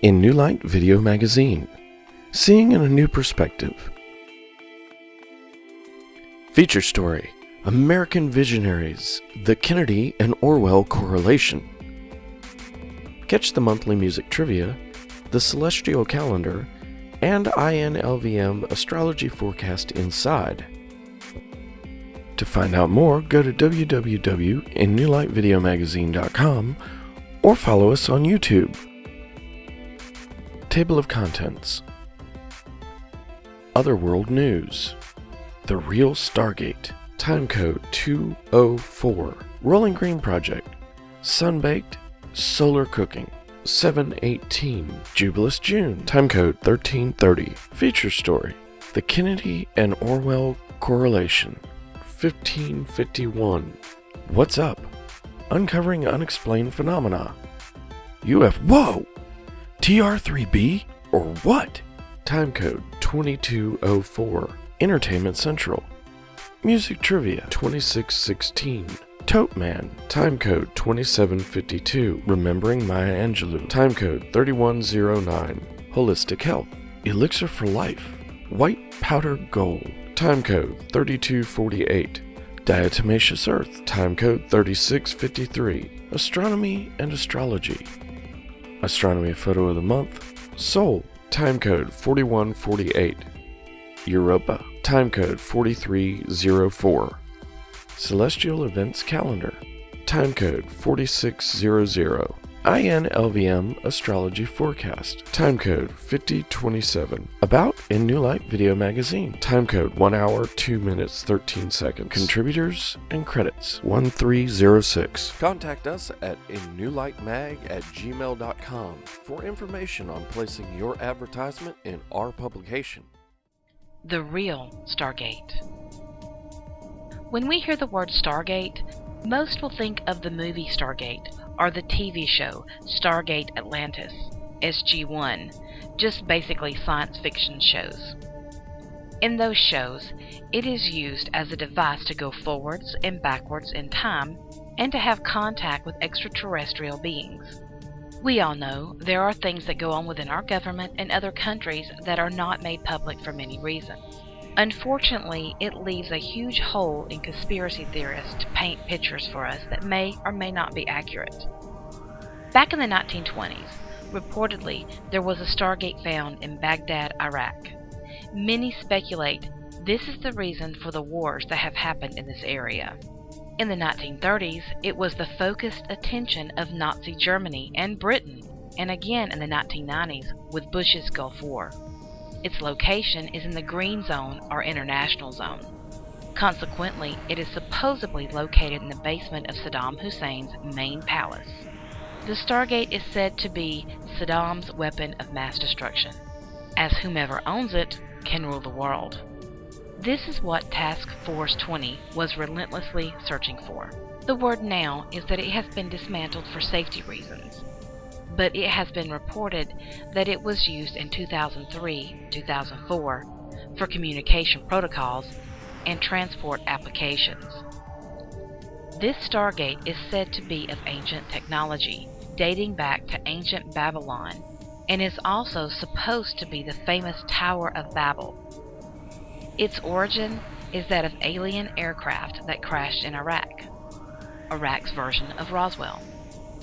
in New Light Video Magazine, Seeing in a New Perspective. Feature story, American Visionaries, the Kennedy and Orwell Correlation. Catch the monthly music trivia, the celestial calendar, and INLVM astrology forecast inside. To find out more, go to www.innewlightvideomagazine.com or follow us on YouTube. Table of Contents. Otherworld News. The Real Stargate. Timecode 204. Rolling Green Project. Sunbaked. Solar Cooking. 7/18. Jubileus June. Timecode 1330. Feature story. The Kennedy and Orwell Correlation. 1551. What's up? Uncovering unexplained phenomena. Whoa! TR3B or what? Timecode 2204. Entertainment Central. Music Trivia 2616. ToteMan. Timecode 2752. Remembering Maya Angelou. Timecode 3109. Holistic Health. Elixir for Life. White Powder Gold. Timecode 3248. Diatomaceous Earth. Timecode 3653. Astronomy and Astrology. Astronomy Photo of the Month. Soul. Timecode 4148. Europa. Timecode 4304. Celestial Events Calendar. Timecode 4600. INLVM Astrology Forecast. Timecode 5027. About in New Light Video Magazine. Timecode 1 hour, 2 minutes, 13 seconds. Contributors and credits 1306. Contact us at innewlightmag@gmail.com for information on placing your advertisement in our publication. The Real Stargate. When we hear the word Stargate, most will think of the movie Stargate or the TV show Stargate Atlantis, SG-1, just basically science fiction shows. In those shows, it is used as a device to go forwards and backwards in time and to have contact with extraterrestrial beings. We all know there are things that go on within our government and other countries that are not made public for many reasons. Unfortunately, it leaves a huge hole in conspiracy theorists to paint pictures for us that may or may not be accurate. Back in the 1920s, reportedly there was a Stargate found in Baghdad, Iraq. Many speculate this is the reason for the wars that have happened in this area. In the 1930s, it was the focused attention of Nazi Germany and Britain, and again in the 1990s with Bush's Gulf War. Its location is in the Green Zone or International Zone. Consequently, it is supposedly located in the basement of Saddam Hussein's main palace. The Stargate is said to be Saddam's weapon of mass destruction, as whomever owns it can rule the world. This is what Task Force 20 was relentlessly searching for. The word now is that it has been dismantled for safety reasons, but it has been reported that it was used in 2003-2004 for communication protocols and transport applications. This Stargate is said to be of ancient technology, dating back to ancient Babylon, and is also supposed to be the famous Tower of Babel. Its origin is that of alien aircraft that crashed in Iraq, Iraq's version of Roswell.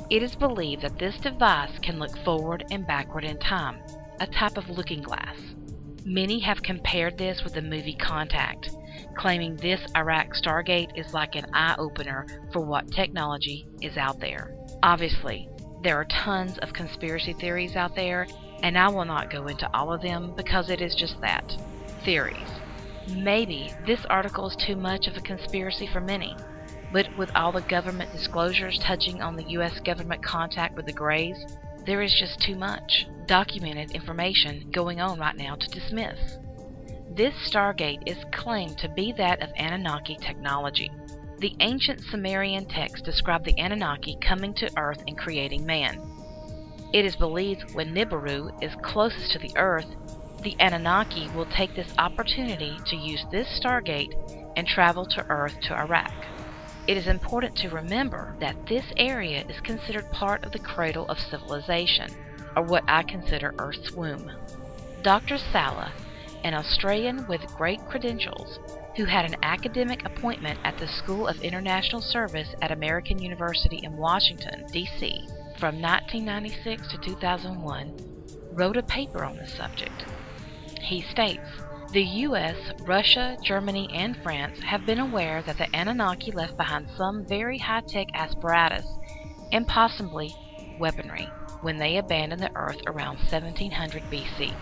It is believed that this device can look forward and backward in time, a type of looking glass. Many have compared this with the movie Contact, claiming this Iraq Stargate is like an eye-opener for what technology is out there. Obviously, there are tons of conspiracy theories out there, and I will not go into all of them because it is just that, theories. Maybe this article is too much of a conspiracy for many, but with all the government disclosures touching on the U.S. government contact with the Greys, there is just too much documented information going on right now to dismiss. This Stargate is claimed to be that of Anunnaki technology. The ancient Sumerian texts describe the Anunnaki coming to Earth and creating man. It is believed when Nibiru is closest to the Earth, the Anunnaki will take this opportunity to use this Stargate and travel to Earth to Iraq. It is important to remember that this area is considered part of the cradle of civilization, are what I consider Earth's womb. Dr. Sala, an Australian with great credentials, who had an academic appointment at the School of International Service at American University in Washington, D.C. from 1996 to 2001, wrote a paper on the subject. He states, "The U.S., Russia, Germany, and France have been aware that the Anunnaki left behind some very high-tech apparatus and possibly weaponry when they abandoned the Earth around 1700 BC,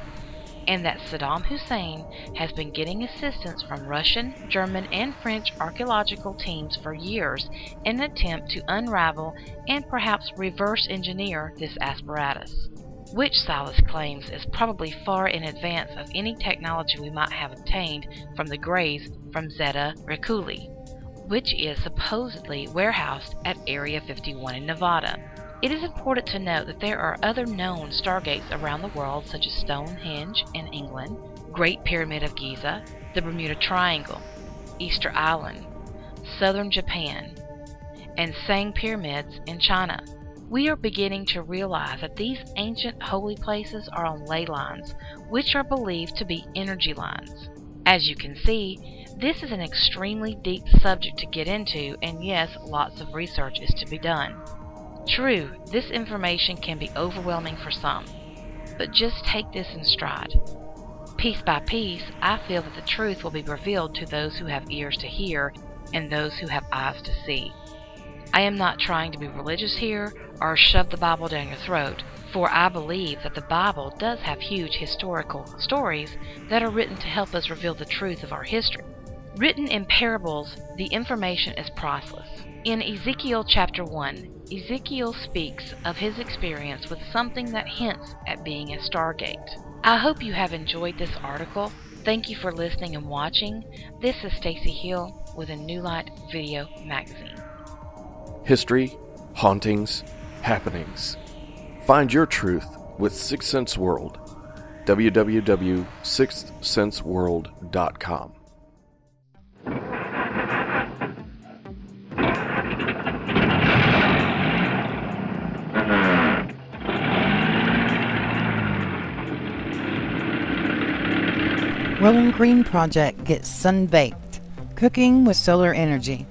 and that Saddam Hussein has been getting assistance from Russian, German, and French archaeological teams for years in an attempt to unravel and perhaps reverse engineer this apparatus, which Silas claims is probably far in advance of any technology we might have obtained from the Greys from Zeta Reticuli, which is supposedly warehoused at Area 51 in Nevada." It is important to note that there are other known stargates around the world, such as Stonehenge in England, Great Pyramid of Giza, the Bermuda Triangle, Easter Island, southern Japan, and Sang pyramids in China. We are beginning to realize that these ancient holy places are on ley lines, which are believed to be energy lines. As you can see, this is an extremely deep subject to get into, and yes, lots of research is to be done. True, this information can be overwhelming for some, but just take this in stride. Piece by piece, I feel that the truth will be revealed to those who have ears to hear and those who have eyes to see. I am not trying to be religious here or shove the Bible down your throat, for I believe that the Bible does have huge historical stories that are written to help us reveal the truth of our history. Written in parables, the information is priceless. In Ezekiel chapter 1, Ezekiel speaks of his experience with something that hints at being a Stargate. I hope you have enjoyed this article. Thank you for listening and watching. This is Stacy Hill with a New Light Video Magazine. History, hauntings, happenings. Find your truth with Sixth Sense World. www.sixthsenseworld.com. Rolling Green Project gets sun-baked. Cooking with solar energy.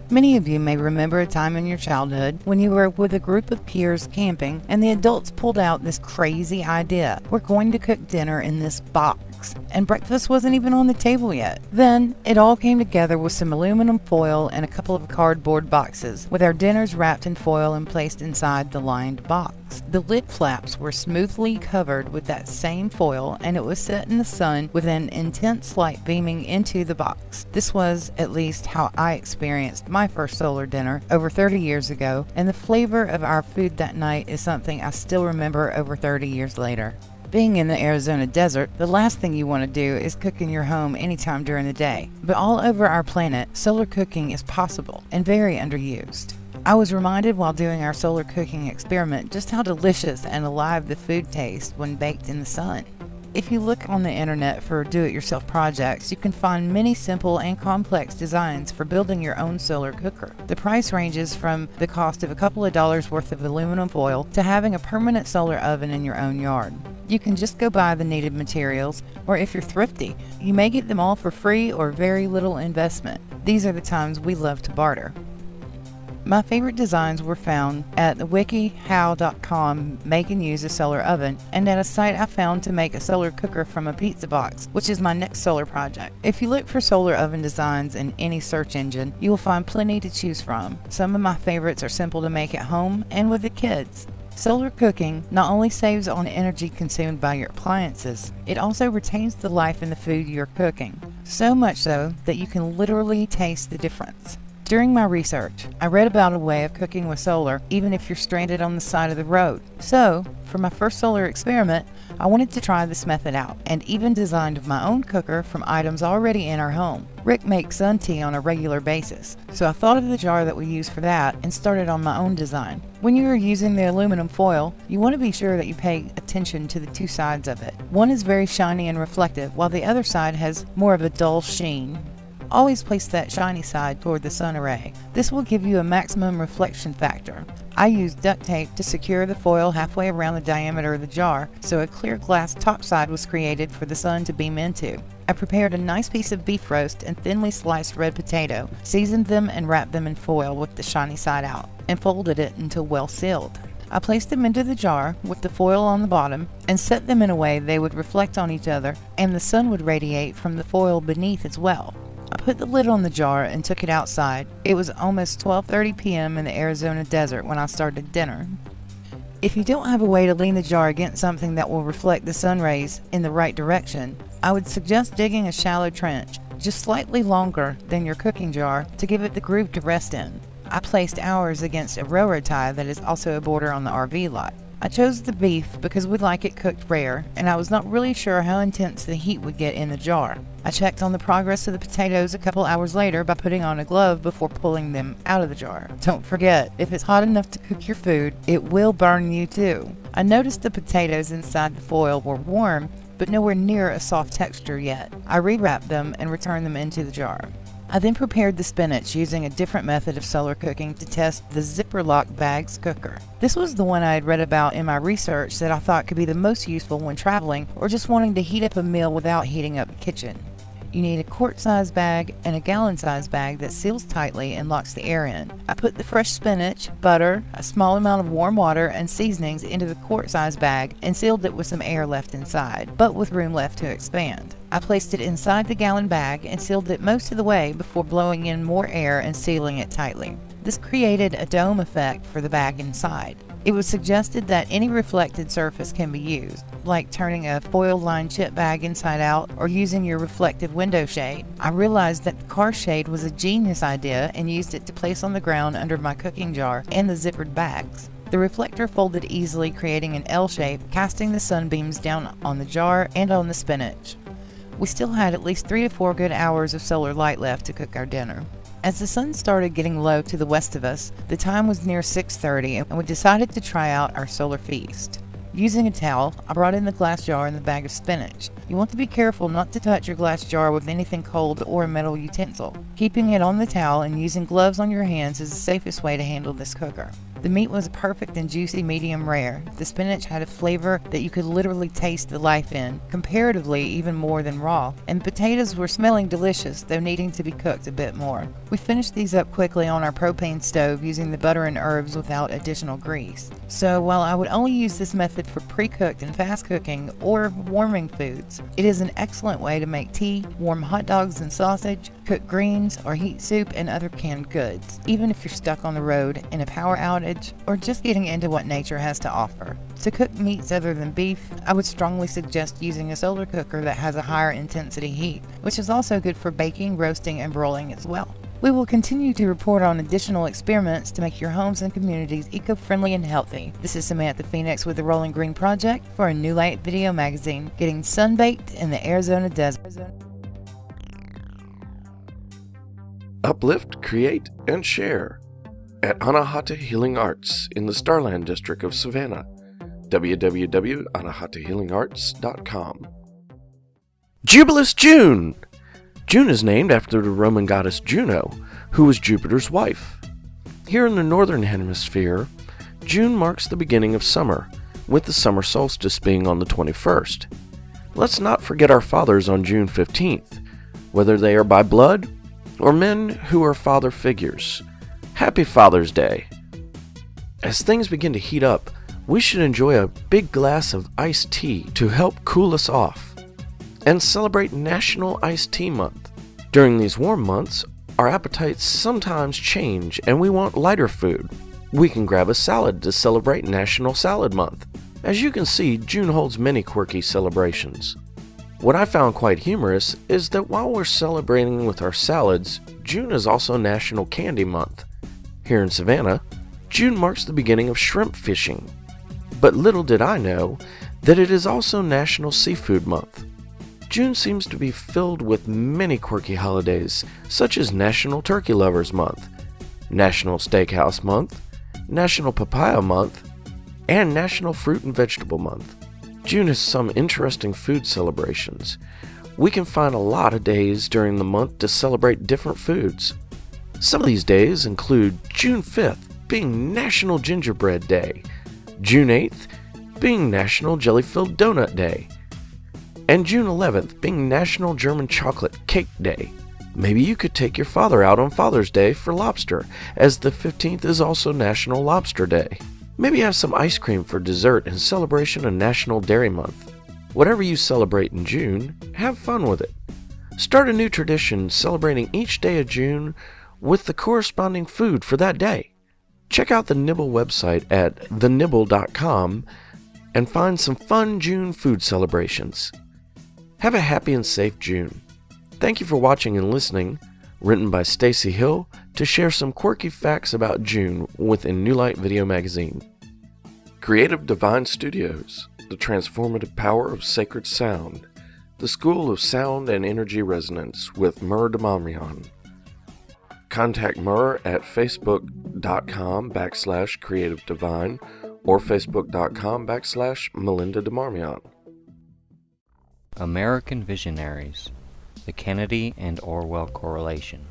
Many of you may remember a time in your childhood when you were with a group of peers camping and the adults pulled out this crazy idea. We're going to cook dinner in this box, and breakfast wasn't even on the table yet. Then it all came together with some aluminum foil and a couple of cardboard boxes, with our dinners wrapped in foil and placed inside the lined box. The lid flaps were smoothly covered with that same foil, and it was set in the sun with an intense light beaming into the box. This was at least how I experienced my first solar dinner over 30 years ago, and the flavor of our food that night is something I still remember over 30 years later. Being in the Arizona desert, the last thing you want to do is cook in your home anytime during the day. But all over our planet, solar cooking is possible and very underused. I was reminded while doing our solar cooking experiment just how delicious and alive the food tastes when baked in the sun. If you look on the internet for do-it-yourself projects, you can find many simple and complex designs for building your own solar cooker. The price ranges from the cost of a couple of dollars worth of aluminum foil to having a permanent solar oven in your own yard. You can just go buy the needed materials, or if you're thrifty, you may get them all for free or very little investment. These are the times we love to barter. My favorite designs were found at the wikihow.com make and use a solar oven, and at a site I found to make a solar cooker from a pizza box, which is my next solar project. If you look for solar oven designs in any search engine, you will find plenty to choose from. Some of my favorites are simple to make at home and with the kids. Solar cooking not only saves on energy consumed by your appliances, it also retains the life in the food you're cooking. So much so that you can literally taste the difference. During my research, I read about a way of cooking with solar even if you're stranded on the side of the road. So, for my first solar experiment, I wanted to try this method out, and even designed my own cooker from items already in our home. Rick makes sun tea on a regular basis, so I thought of the jar that we use for that and started on my own design. When you are using the aluminum foil, you want to be sure that you pay attention to the two sides of it. One is very shiny and reflective, while the other side has more of a dull sheen. always place that shiny side toward the sun array. This will give you a maximum reflection factor. I used duct tape to secure the foil halfway around the diameter of the jar, so a clear glass top side was created for the sun to beam into. I prepared a nice piece of beef roast and thinly sliced red potato, seasoned them and wrapped them in foil with the shiny side out, and folded it until well sealed. I placed them into the jar with the foil on the bottom and set them in a way they would reflect on each other and the sun would radiate from the foil beneath as well. I put the lid on the jar and took it outside. It was almost 12:30 p.m. in the Arizona desert when I started dinner. If you don't have a way to lean the jar against something that will reflect the sun rays in the right direction, I would suggest digging a shallow trench, just slightly longer than your cooking jar, to give it the groove to rest in. I placed ours against a railroad tie that is also a border on the RV lot. I chose the beef because we like it cooked rare, and I was not really sure how intense the heat would get in the jar. I checked on the progress of the potatoes a couple hours later by putting on a glove before pulling them out of the jar. Don't forget, if it's hot enough to cook your food, it will burn you too. I noticed the potatoes inside the foil were warm, but nowhere near a soft texture yet. I rewrapped them and returned them into the jar. I then prepared the spinach using a different method of solar cooking to test the zipper lock bags cooker. This was the one I had read about in my research that I thought could be the most useful when traveling or just wanting to heat up a meal without heating up the kitchen. You need a quart-sized bag and a gallon-sized bag that seals tightly and locks the air in. I put the fresh spinach, butter, a small amount of warm water, and seasonings into the quart-sized bag and sealed it with some air left inside, but with room left to expand. I placed it inside the gallon bag and sealed it most of the way before blowing in more air and sealing it tightly. This created a dome effect for the bag inside. It was suggested that any reflected surface can be used, like turning a foil-lined chip bag inside out or using your reflective window shade. I realized that the car shade was a genius idea and used it to place on the ground under my cooking jar and the zippered bags. The reflector folded easily, creating an L shape, casting the sunbeams down on the jar and on the spinach. We still had at least 3 to 4 good hours of solar light left to cook our dinner. As the sun started getting low to the west of us, the time was near 6:30 and we decided to try out our solar feast. Using a towel, I brought in the glass jar and the bag of spinach. You want to be careful not to touch your glass jar with anything cold or a metal utensil. Keeping it on the towel and using gloves on your hands is the safest way to handle this cooker. The meat was perfect and juicy medium rare. The spinach had a flavor that you could literally taste the life in, comparatively even more than raw, and the potatoes were smelling delicious, though needing to be cooked a bit more. We finished these up quickly on our propane stove using the butter and herbs without additional grease. So while I would only use this method for pre-cooked and fast cooking or warming foods, it is an excellent way to make tea, warm hot dogs and sausage, cook greens, or heat soup and other canned goods, even if you're stuck on the road, in a power outage, or just getting into what nature has to offer. To cook meats other than beef, I would strongly suggest using a solar cooker that has a higher intensity heat, which is also good for baking, roasting, and broiling as well. We will continue to report on additional experiments to make your homes and communities eco-friendly and healthy. This is Samantha Phoenix with the Rolling Green Project for a New Light video magazine, getting sunbaked in the Arizona desert. Uplift, create, and share at Anahata Healing Arts in the Starland District of Savannah. www.anahatahealingarts.com. Jubileus June! June is named after the Roman goddess Juno, who was Jupiter's wife. Here in the northern hemisphere, June marks the beginning of summer, with the summer solstice being on the 21st. Let's not forget our fathers on June 15th, whether they are by blood or men who are father figures. Happy Father's Day! As things begin to heat up, we should enjoy a big glass of iced tea to help cool us off, and celebrate National Iced Tea Month. During these warm months, our appetites sometimes change and we want lighter food. We can grab a salad to celebrate National Salad Month. As you can see, June holds many quirky celebrations. What I found quite humorous is that while we're celebrating with our salads, June is also National Candy Month. Here in Savannah, June marks the beginning of shrimp fishing. But little did I know that it is also National Seafood Month. June seems to be filled with many quirky holidays, such as National Turkey Lovers Month, National Steakhouse Month, National Papaya Month, and National Fruit and Vegetable Month. June has some interesting food celebrations. We can find a lot of days during the month to celebrate different foods. Some of these days include June 5th being National Gingerbread Day, June 8th being National Jelly-Filled Donut Day, and June 11th being National German Chocolate Cake Day. Maybe you could take your father out on Father's Day for lobster, as the 15th is also National Lobster Day. Maybe have some ice cream for dessert in celebration of National Dairy Month. Whatever you celebrate in June, have fun with it. Start a new tradition celebrating each day of June with the corresponding food for that day. Check out the Nibble website at thenibble.com and find some fun June food celebrations. Have a happy and safe June. Thank you for watching and listening. Written by Stacy Hill to share some quirky facts about June within New Light Video Magazine. Creative Divine Studios, the transformative power of sacred sound. The School of Sound and Energy Resonance with Mur Demarmian. Contact Mur at facebook.com/Creative Divine or facebook.com/Melinda Demarmian. American Visionaries, the Kennedy and Orwell correlation.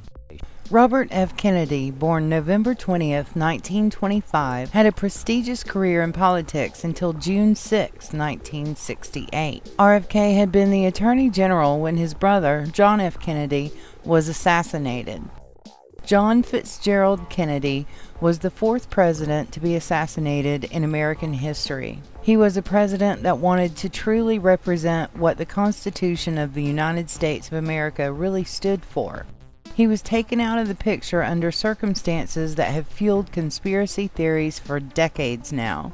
Robert F. Kennedy, born November 20th, 1925, had a prestigious career in politics until June 6, 1968. RFK had been the Attorney General when his brother, John F. Kennedy, was assassinated. John Fitzgerald Kennedy was the fourth president to be assassinated in American history. He was a president that wanted to truly represent what the Constitution of the United States of America really stood for. He was taken out of the picture under circumstances that have fueled conspiracy theories for decades now.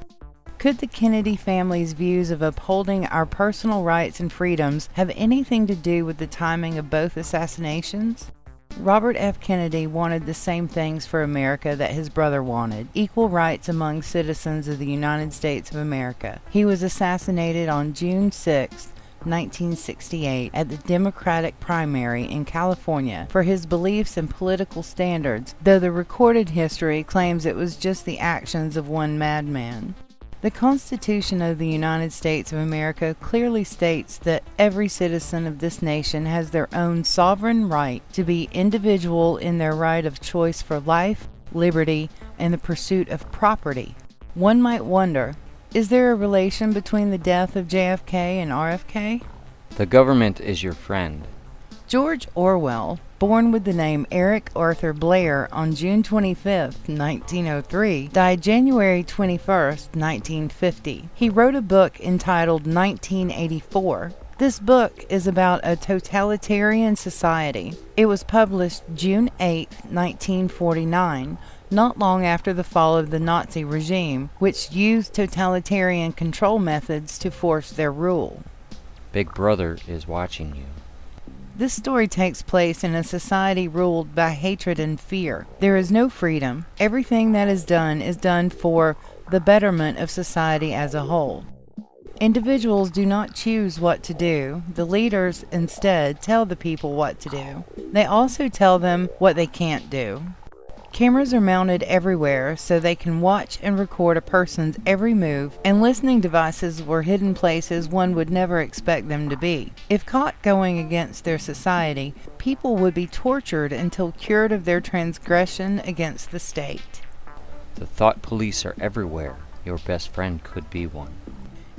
Could the Kennedy family's views of upholding our personal rights and freedoms have anything to do with the timing of both assassinations? Robert F. Kennedy wanted the same things for America that his brother wanted: equal rights among citizens of the United States of America. He was assassinated on June 6, 1968 at the Democratic primary in California for his beliefs and political standards, though the recorded history claims it was just the actions of one madman. The Constitution of the United States of America clearly states that every citizen of this nation has their own sovereign right to be individual in their right of choice for life, liberty, and the pursuit of property. One might wonder, is there a relation between the death of JFK and RFK? The government is your friend. George Orwell, born with the name Eric Arthur Blair on June 25, 1903, died January 21, 1950. He wrote a book entitled 1984. This book is about a totalitarian society. It was published June 8, 1949. Not long after the fall of the Nazi regime, which used totalitarian control methods to force their rule. Big Brother is watching you. This story takes place in a society ruled by hatred and fear. There is no freedom. Everything that is done for the betterment of society as a whole. Individuals do not choose what to do. The leaders instead tell the people what to do. They also tell them what they can't do. Cameras are mounted everywhere so they can watch and record a person's every move, and listening devices were hidden places one would never expect them to be. If caught going against their society, people would be tortured until cured of their transgression against the state. The thought police are everywhere. Your best friend could be one.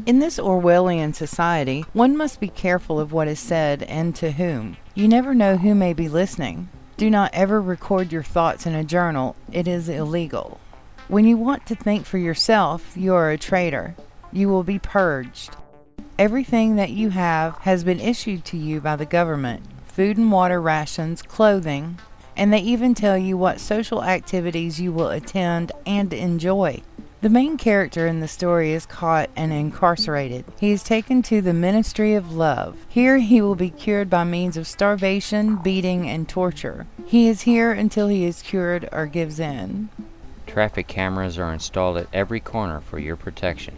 In this Orwellian society, one must be careful of what is said and to whom. You never know who may be listening. Do not ever record your thoughts in a journal. It is illegal. When you want to think for yourself, you are a traitor. You will be purged. Everything that you have has been issued to you by the government. Food and water rations, clothing, and they even tell you what social activities you will attend and enjoy. The main character in the story is caught and incarcerated. He is taken to the Ministry of Love. Here he will be cured by means of starvation, beating, and torture. He is here until he is cured or gives in. Traffic cameras are installed at every corner for your protection.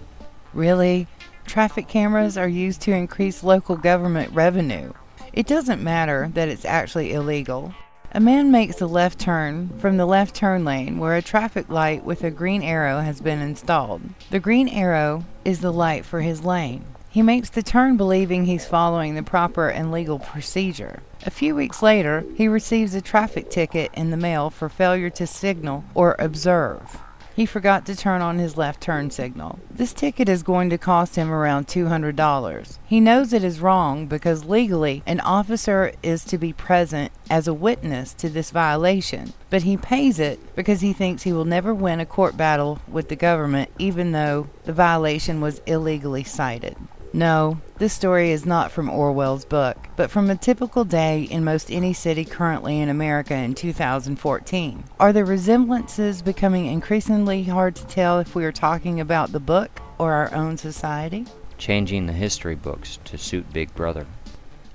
Really? Traffic cameras are used to increase local government revenue. It doesn't matter that it's actually illegal. A man makes a left turn from the left turn lane where a traffic light with a green arrow has been installed. The green arrow is the light for his lane. He makes the turn believing he's following the proper and legal procedure. A few weeks later, he receives a traffic ticket in the mail for failure to signal or observe. He forgot to turn on his left turn signal. This ticket is going to cost him around $200. He knows it is wrong because legally an officer is to be present as a witness to this violation, but he pays it because he thinks he will never win a court battle with the government even though the violation was illegally cited. No, this story is not from Orwell's book, but from a typical day in most any city currently in America in 2014. Are the resemblances becoming increasingly hard to tell if we are talking about the book or our own society? Changing the history books to suit Big Brother.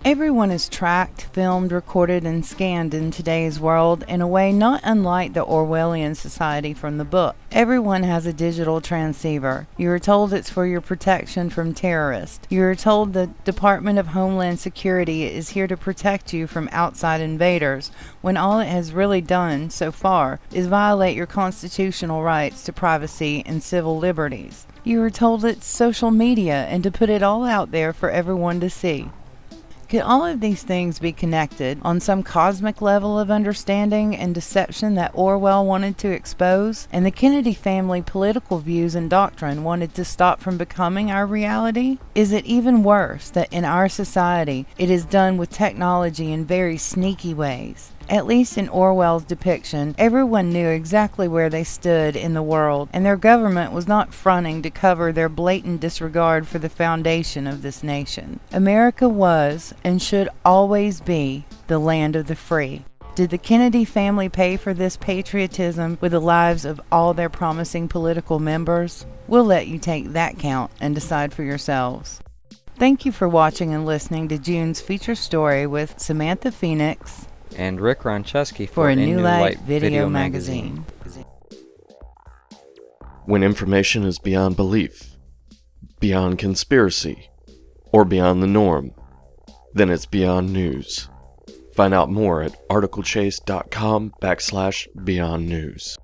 Everyone is tracked, filmed, recorded, and scanned in today's world in a way not unlike the Orwellian society from the book. Everyone has a digital transceiver. You are told it's for your protection from terrorists. You are told the Department of Homeland Security is here to protect you from outside invaders, when all it has really done so far is violate your constitutional rights to privacy and civil liberties. You are told it's social media and to put it all out there for everyone to see. Could all of these things be connected on some cosmic level of understanding and deception that Orwell wanted to expose, and the Kennedy family political views and doctrine wanted to stop from becoming our reality? Is it even worse that in our society it is done with technology in very sneaky ways? At least in Orwell's depiction, everyone knew exactly where they stood in the world, and their government was not fronting to cover their blatant disregard for the foundation of this nation. America was, and should always be, the land of the free. Did the Kennedy family pay for this patriotism with the lives of all their promising political members? We'll let you take that count and decide for yourselves. Thank you for watching and listening to June's feature story with Samantha Phoenix And Rick Roncheski for a New Light video magazine. When information is beyond belief, beyond conspiracy, or beyond the norm, then it's beyond news. Find out more at articlechase.com/beyond news.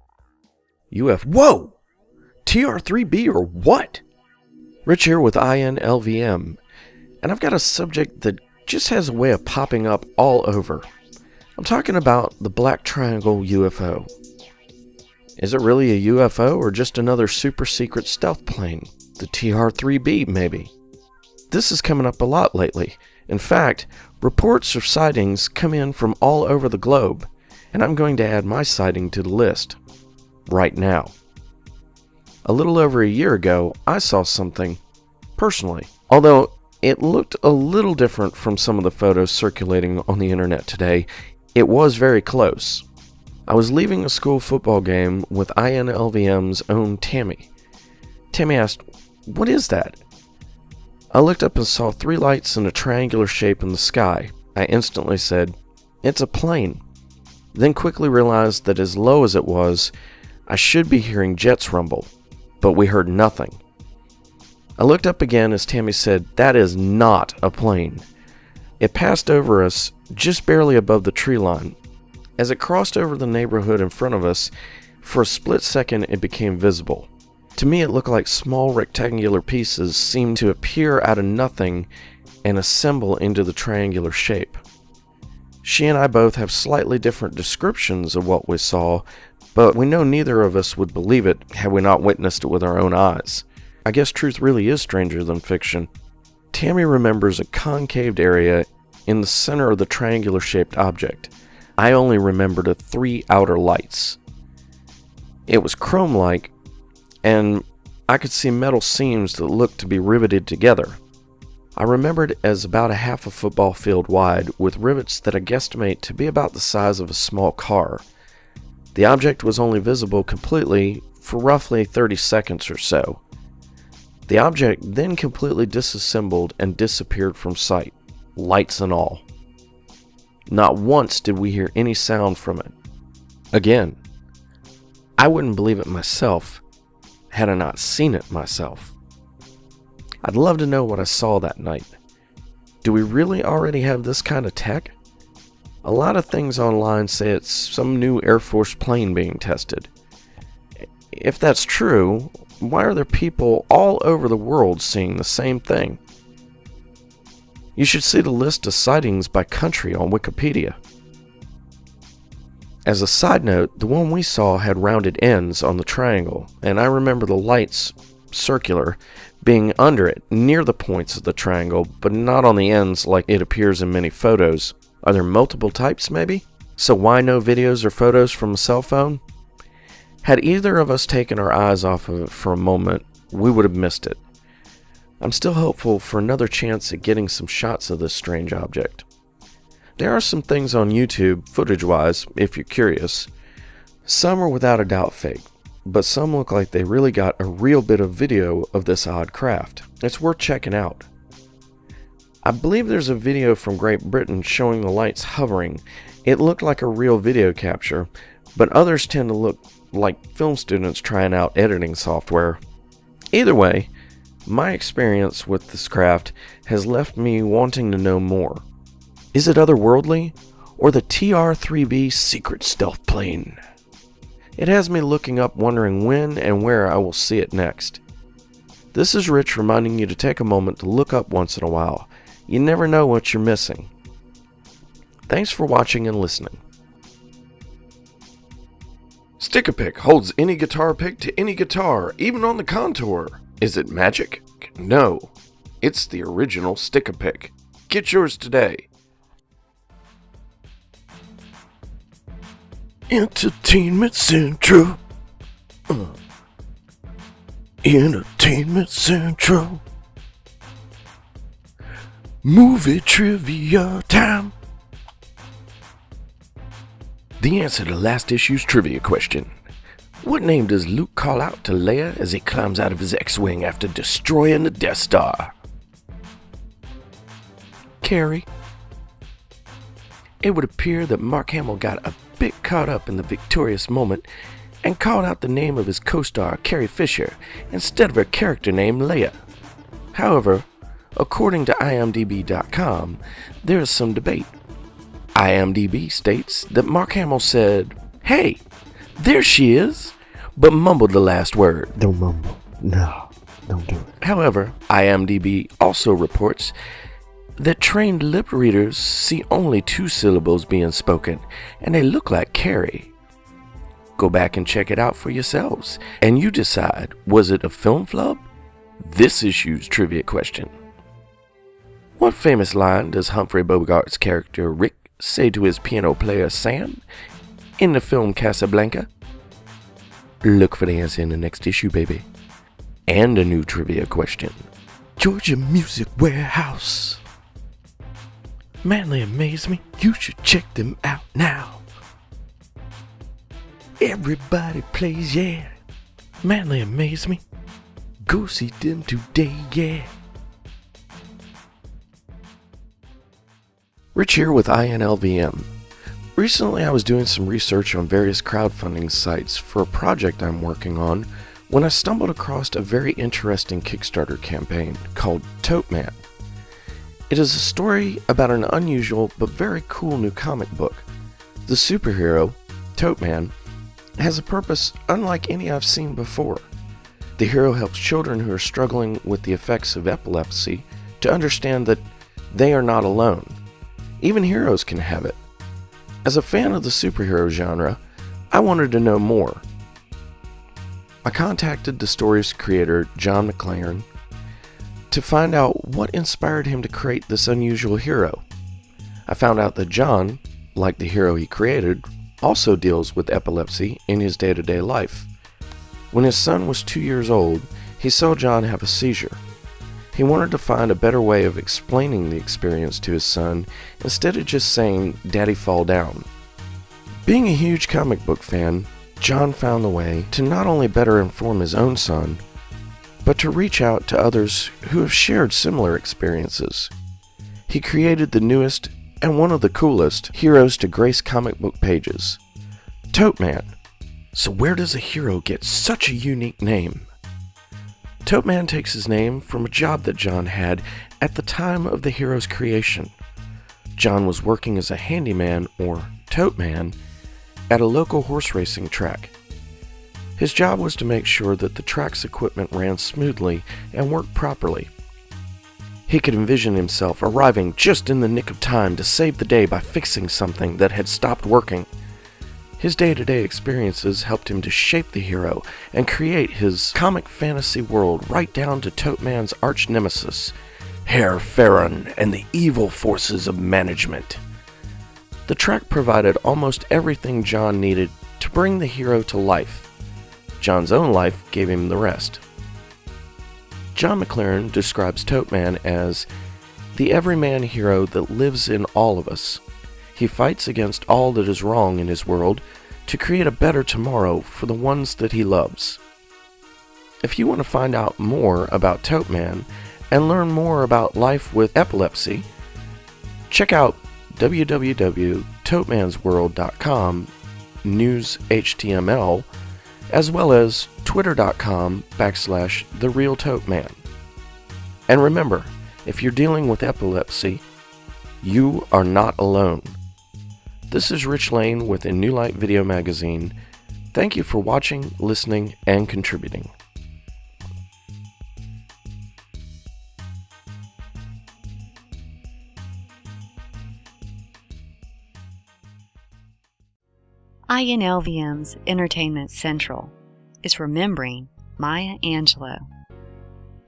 Whoa! TR3B or what? Rich here with INLVM, and I've got a subject that just has a way of popping up all over. I'm talking about the Black Triangle UFO. Is it really a UFO or just another super secret stealth plane? The TR-3B, maybe? This is coming up a lot lately. In fact, reports of sightings come in from all over the globe, and I'm going to add my sighting to the list right now. A little over a year ago, I saw something personally, although it looked a little different from some of the photos circulating on the internet today. It was very close. I was leaving a school football game with INLVM's own Tammy. Tammy asked, "What is that?" I looked up and saw 3 lights in a triangular shape in the sky. I instantly said, "It's a plane." Then quickly realized that as low as it was, I should be hearing jets rumble, but we heard nothing. I looked up again as Tammy said, "That is not a plane." It passed over us just barely above the tree line. As it crossed over the neighborhood in front of us, for a split second it became visible. To me it looked like small rectangular pieces seemed to appear out of nothing and assemble into the triangular shape. She and I both have slightly different descriptions of what we saw, but we know neither of us would believe it had we not witnessed it with our own eyes. I guess truth really is stranger than fiction. Tammy remembers a concaved area in the center of the triangular-shaped object. I only remembered the 3 outer lights. It was chrome-like, and I could see metal seams that looked to be riveted together. I remembered it as about a half a football field wide, with rivets that I guesstimate to be about the size of a small car. The object was only visible completely for roughly 30 seconds or so. The object then completely disassembled and disappeared from sight, lights and all. Not once did we hear any sound from it. Again, I wouldn't believe it myself had I not seen it myself. I'd love to know what I saw that night. Do we really already have this kind of tech? A lot of things online say it's some new Air Force plane being tested. If that's true, why are there people all over the world seeing the same thing? You should see the list of sightings by country on Wikipedia. As a side note, the one we saw had rounded ends on the triangle, and I remember the lights, circular, being under it, near the points of the triangle, but not on the ends like it appears in many photos. Are there multiple types, maybe? So why no videos or photos from a cell phone? Had either of us taken our eyes off of it for a moment, we would have missed it. I'm still hopeful for another chance at getting some shots of this strange object. There are some things on YouTube, footage-wise, if you're curious. Some are without a doubt fake, but some look like they really got a real bit of video of this odd craft. It's worth checking out. I believe there's a video from Great Britain showing the lights hovering. It looked like a real video capture, but others tend to look like film students trying out editing software. Either way, my experience with this craft has left me wanting to know more. Is it otherworldly, or the TR-3B secret stealth plane? It has me looking up wondering when and where I will see it next. This is Rich reminding you to take a moment to look up once in a while. You never know what you're missing. Thanks for watching and listening. Stick-a-Pick holds any guitar pick to any guitar, even on the contour. Is it magic? No. It's the original Stick-a-Pick. Get yours today. Entertainment Central. Entertainment Central. Movie trivia time. The answer to last issue's trivia question. What name does Luke call out to Leia as he climbs out of his X-Wing after destroying the Death Star? Carrie. It would appear that Mark Hamill got a bit caught up in the victorious moment and called out the name of his co-star Carrie Fisher instead of her character name Leia. However, according to IMDb.com, there is some debate. IMDb states that Mark Hamill said, "Hey, there she is," but mumbled the last word. Don't mumble. No, don't do it. However, IMDb also reports that trained lip readers see only 2 syllables being spoken, and they look like Carrie. Go back and check it out for yourselves, and you decide, was it a film flub? This issue's trivia question. What famous line does Humphrey Bogart's character Rick say to his piano player Sam in the film Casablanca? Look for the answer in the next issue, baby. And a new trivia question. Georgia Music Warehouse. Manly amaze me, you should check them out now. Everybody plays, yeah. Manly amaze me, go see them today, yeah. Rich here with INLVM. Recently I was doing some research on various crowdfunding sites for a project I'm working on when I stumbled across a very interesting Kickstarter campaign called ToteMan. It is a story about an unusual but very cool new comic book. The superhero, ToteMan, has a purpose unlike any I've seen before. The hero helps children who are struggling with the effects of epilepsy to understand that they are not alone. Even heroes can have it. As a fan of the superhero genre, I wanted to know more. I contacted the story's creator, John McLaren, to find out what inspired him to create this unusual hero. I found out that John, like the hero he created, also deals with epilepsy in his day-to-day life. When his son was 2 years old, he saw John have a seizure. He wanted to find a better way of explaining the experience to his son instead of just saying, "Daddy, fall down." Being a huge comic book fan, John found a way to not only better inform his own son, but to reach out to others who have shared similar experiences. He created the newest and one of the coolest heroes to grace comic book pages, ToteMan. So where does a hero get such a unique name? ToteMan takes his name from a job that John had at the time of the hero's creation. John was working as a handyman, or toteman, at a local horse racing track. His job was to make sure that the track's equipment ran smoothly and worked properly. He could envision himself arriving just in the nick of time to save the day by fixing something that had stopped working. His day-to-day experiences helped him to shape the hero and create his comic fantasy world right down to ToteMan's arch-nemesis, Herr Farron and the evil forces of management. The track provided almost everything John needed to bring the hero to life. John's own life gave him the rest. John McLaren describes ToteMan as the everyman hero that lives in all of us. He fights against all that is wrong in his world to create a better tomorrow for the ones that he loves. If you want to find out more about ToteMan and learn more about life with epilepsy, check out www.totemansworld.com news HTML, as well as twitter.com/TheRealToteMan. And remember, if you're dealing with epilepsy, you are not alone. This is Rich Lane with A New Light Video Magazine. Thank you for watching, listening, and contributing. INLVM's Entertainment Central is remembering Maya Angelou,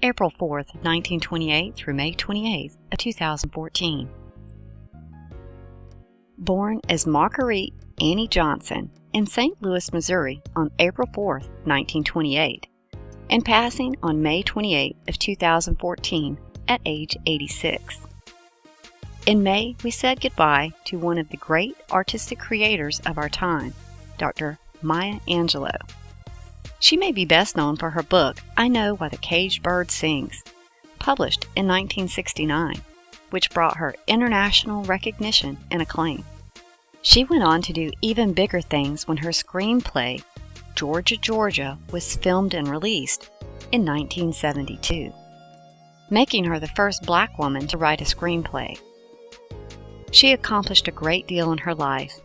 April 4th, 1928 through May 28th of 2014. Born as Marguerite Annie Johnson in St. Louis, Missouri on April 4th, 1928, and passing on May 28th of 2014 at age 86. In May, we said goodbye to one of the great artistic creators of our time, Dr. Maya Angelou. She may be best known for her book, I Know Why the Caged Bird Sings, published in 1969, which brought her international recognition and acclaim. She went on to do even bigger things when her screenplay, Georgia, Georgia, was filmed and released in 1972, making her the first black woman to write a screenplay. She accomplished a great deal in her life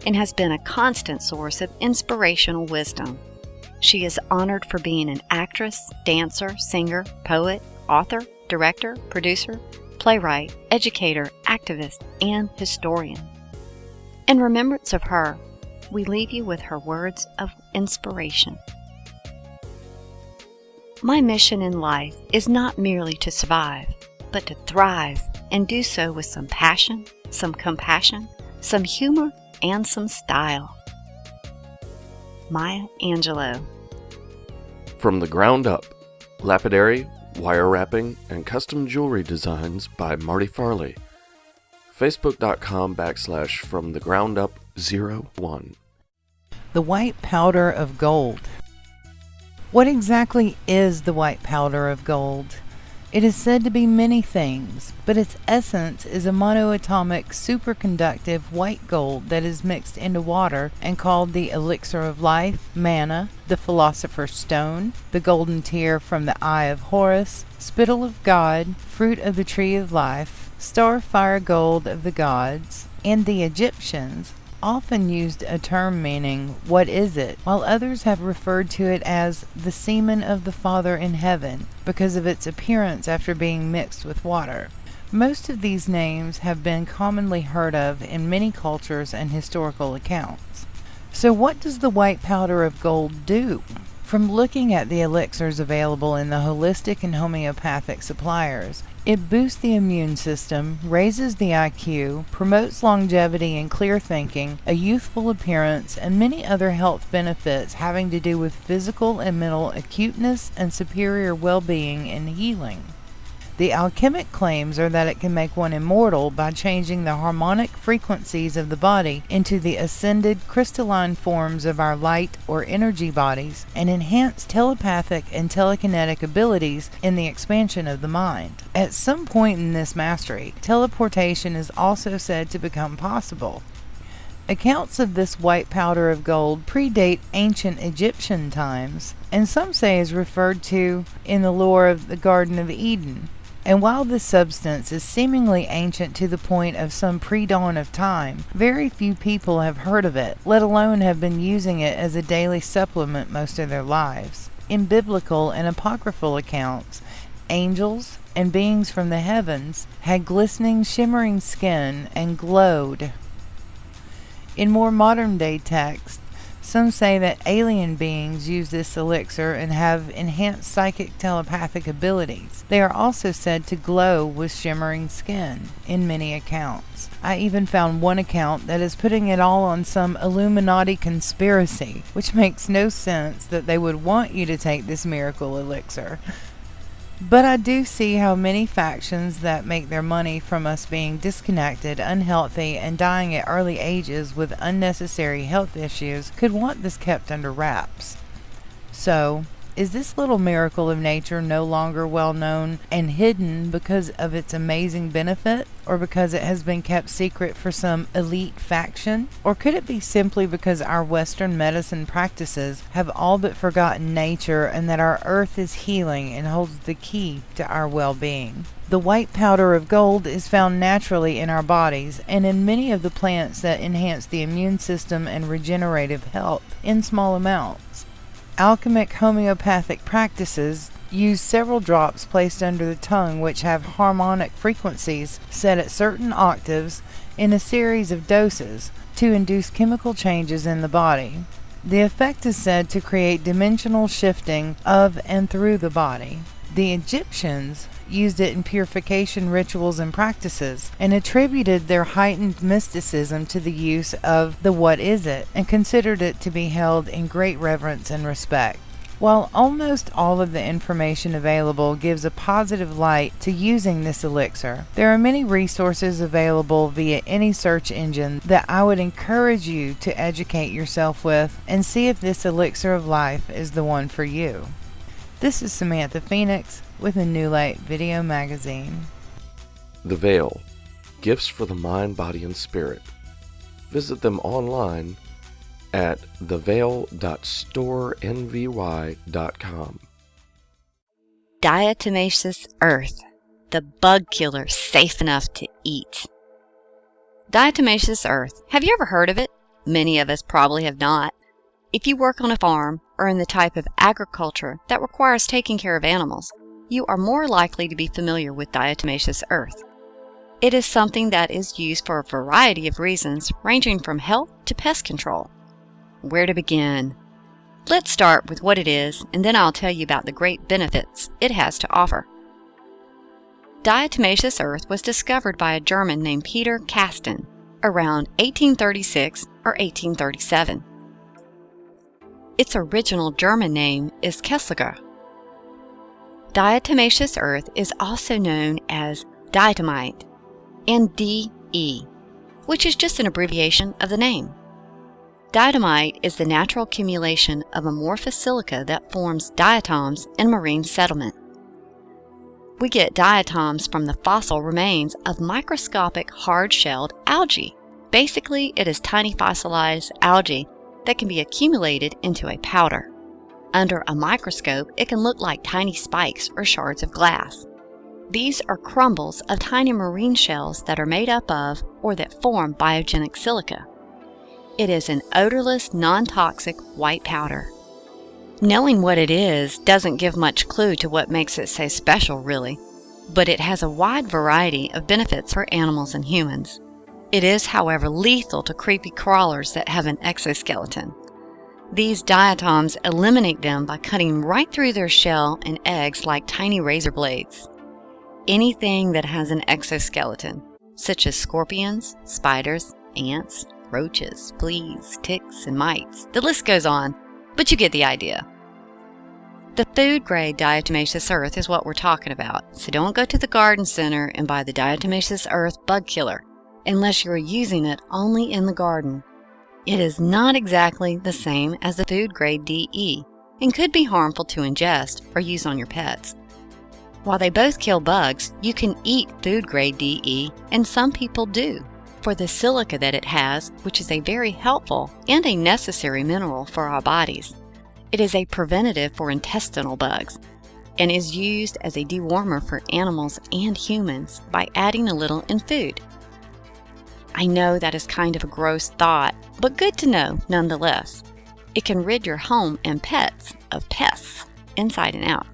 and has been a constant source of inspirational wisdom. She is honored for being an actress, dancer, singer, poet, author, director, producer, playwright, educator, activist, and historian. In remembrance of her, we leave you with her words of inspiration. My mission in life is not merely to survive, but to thrive, and do so with some passion, some compassion, some humor, and some style. Maya Angelou. From the Ground Up, lapidary, wire wrapping, and custom jewelry designs by Marty Farley. Facebook.com/FromTheGroundUp01. The white powder of gold. What exactly is the white powder of gold? It is said to be many things, but its essence is a monoatomic superconductive white gold that is mixed into water and called the elixir of life, manna, the philosopher's stone, the golden tear from the eye of Horus, spittle of God, fruit of the tree of life, starfire gold of the gods, and the Egyptians often used a term meaning, what is it, while others have referred to it as the semen of the Father in heaven, because of its appearance after being mixed with water. Most of these names have been commonly heard of in many cultures and historical accounts. So what does the white powder of gold do? From looking at the elixirs available in the holistic and homeopathic suppliers, it boosts the immune system, raises the IQ, promotes longevity and clear thinking, a youthful appearance, and many other health benefits having to do with physical and mental acuteness and superior well-being and healing. The alchemic claims are that it can make one immortal by changing the harmonic frequencies of the body into the ascended crystalline forms of our light or energy bodies, and enhance telepathic and telekinetic abilities in the expansion of the mind. At some point in this mastery, teleportation is also said to become possible. Accounts of this white powder of gold predate ancient Egyptian times, and some say is referred to in the lore of the Garden of Eden. And while this substance is seemingly ancient to the point of some pre-dawn of time, very few people have heard of it, let alone have been using it as a daily supplement most of their lives. In biblical and apocryphal accounts, angels and beings from the heavens had glistening, shimmering skin and glowed. In more modern-day texts, some say that alien beings use this elixir and have enhanced psychic telepathic abilities. They are also said to glow with shimmering skin in many accounts. I even found one account that is putting it all on some Illuminati conspiracy, which makes no sense that they would want you to take this miracle elixir. But I do see how many factions that make their money from us being disconnected, unhealthy, and dying at early ages with unnecessary health issues could want this kept under wraps. So, is this little miracle of nature no longer well known and hidden because of its amazing benefit, or because it has been kept secret for some elite faction? Or could it be simply because our Western medicine practices have all but forgotten nature, and that our earth is healing and holds the key to our well-being? The white powder of gold is found naturally in our bodies and in many of the plants that enhance the immune system and regenerative health in small amounts. Alchemic homeopathic practices use several drops placed under the tongue which have harmonic frequencies set at certain octaves in a series of doses to induce chemical changes in the body. The effect is said to create dimensional shifting of and through the body. The Egyptians used it in purification rituals and practices, and attributed their heightened mysticism to the use of the what is it, and considered it to be held in great reverence and respect. While almost all of the information available gives a positive light to using this elixir, there are many resources available via any search engine that I would encourage you to educate yourself with and see if this elixir of life is the one for you. This is Samantha Phoenix with a New Light Video Magazine. The Veil, Gifts for the Mind, Body, and Spirit. Visit them online at theveil.storenvy.com. Diatomaceous earth, the bug killer safe enough to eat. Diatomaceous earth. Have you ever heard of it? Many of us probably have not. If you work on a farm or in the type of agriculture that requires taking care of animals, you are more likely to be familiar with diatomaceous earth. It is something that is used for a variety of reasons, ranging from health to pest control. Where to begin? Let's start with what it is, and then I'll tell you about the great benefits it has to offer. Diatomaceous earth was discovered by a German named Peter Kasten around 1836 or 1837. Its original German name is Kessliger. Diatomaceous earth is also known as diatomite and DE, which is just an abbreviation of the name. Diatomite is the natural accumulation of amorphous silica that forms diatoms in marine sediment. We get diatoms from the fossil remains of microscopic hard-shelled algae. Basically, it is tiny fossilized algae that can be accumulated into a powder. Under a microscope, it can look like tiny spikes or shards of glass. These are crumbles of tiny marine shells that are made up of or that form biogenic silica. It is an odorless, non-toxic white powder. Knowing what it is doesn't give much clue to what makes it so special, really, but it has a wide variety of benefits for animals and humans. It is, however, lethal to creepy crawlers that have an exoskeleton. These diatoms eliminate them by cutting right through their shell and eggs like tiny razor blades. Anything that has an exoskeleton, such as scorpions, spiders, ants, roaches, fleas, ticks, and mites. The list goes on, but you get the idea. The food-grade diatomaceous earth is what we're talking about, so don't go to the garden center and buy the diatomaceous earth bug killer, unless you're using it only in the garden. It is not exactly the same as the food-grade DE, and could be harmful to ingest or use on your pets. While they both kill bugs, you can eat food-grade DE, and some people do, for the silica that it has, which is a very helpful and a necessary mineral for our bodies. It is a preventative for intestinal bugs, and is used as a dewormer for animals and humans by adding a little in food. I know that is kind of a gross thought, but good to know nonetheless. It can rid your home and pets of pests inside and out.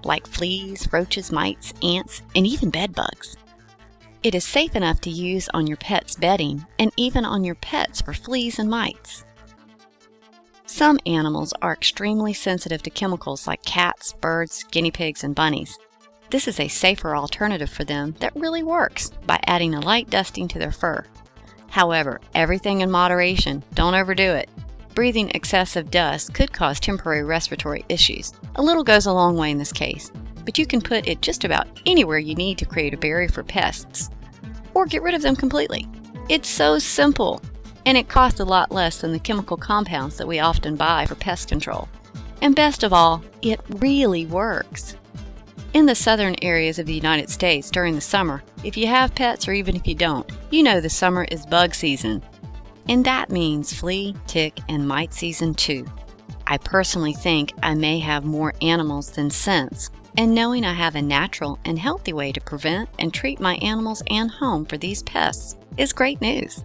like fleas, roaches, mites, ants, and even bed bugs. It is safe enough to use on your pet's bedding and even on your pets for fleas and mites. Some animals are extremely sensitive to chemicals like cats, birds, guinea pigs, and bunnies. This is a safer alternative for them that really works by adding a light dusting to their fur. However, everything in moderation, don't overdo it. Breathing excessive dust could cause temporary respiratory issues. A little goes a long way in this case, but you can put it just about anywhere you need to create a barrier for pests, or get rid of them completely. It's so simple, and it costs a lot less than the chemical compounds that we often buy for pest control. And best of all, it really works. In the southern areas of the United States during the summer, if you have pets or even if you don't, you know the summer is bug season. And that means flea, tick, and mite season too. I personally think I may have more animals than sense, and knowing I have a natural and healthy way to prevent and treat my animals and home for these pests is great news.